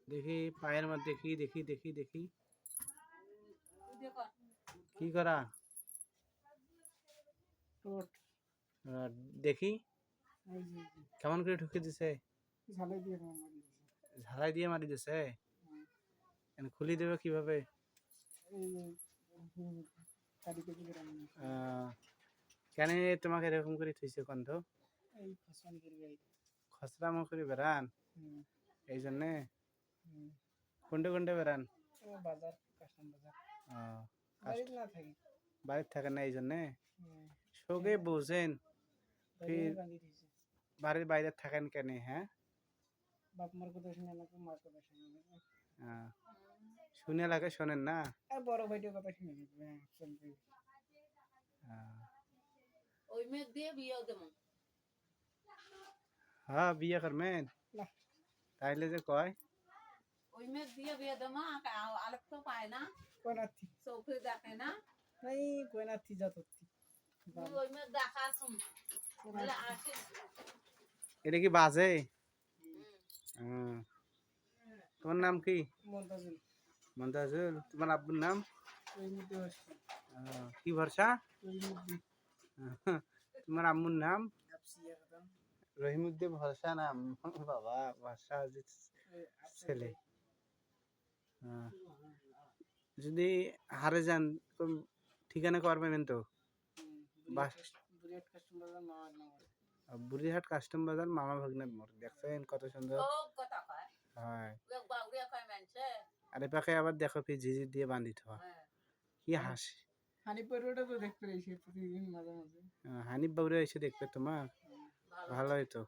দেখি পায়ের মধ্যে দেখি দেখি দেখি দেখি কি করা আহ, দেখি কেমন করে ঢুকে দিছে ঝালাই দিয়ে মারি দিছে এখন খুলি দেবে কিভাবে কেন তোমাকে এরকম করে থইছে কন্ধ খসড়ামো করে বেড়ান এই জন্যে কোনটা কোনটা বেড়ান বাড়ির থাকেন না এই জন্যে শোকে বোঝেন ফির বাড়ির বাইরে থাকেন কেন হ্যাঁ বাপমার কথা শুনে না তো মার কথা শুনে শুনে লাগে শোনেন না বড় ভাইটার কথা শুনে চলবে ওই মেয়ে দিয়ে বিয়ে দেবো হ্যাঁ বিয়ে করবেন তাইলে যে কয় ওই মেয়ে দিয়ে বিয়ে দেবো আলোক তো পায় না কোনাথি চোখে দেখে না নাই কোনাথি যাততি ওই মেয়ে দেখা শুন বলে আসে এটা কি বাজে তোমার নাম কি মন্তাজুল মন্তাজুল তোমার আব্বুর নাম রহিমুদ্দিন কি ভরসা রহিমুদ্দিন তোমার আম্মুর নাম আফসিয়া খাতুন রহিমুদ্দিন ভরসা নাম বাবা ভরসা ছেলে যদি হারে যান ঠিকানা করবেন তো বুড়িহাট কাস্টম বাজার মামা ভাগ্নের মোড় দেখছেন কত সুন্দর হয় আর এ পাশে আবার দেখো কি ঝিঝি দিয়ে বান্ধিত হয় কি হাসি হানিপুর রোডে তো দেখতে রয়েছে প্রতিদিন মাঝে মাঝে হানিফ বাবুরা এসে দেখবে তোমার ভালো হইতো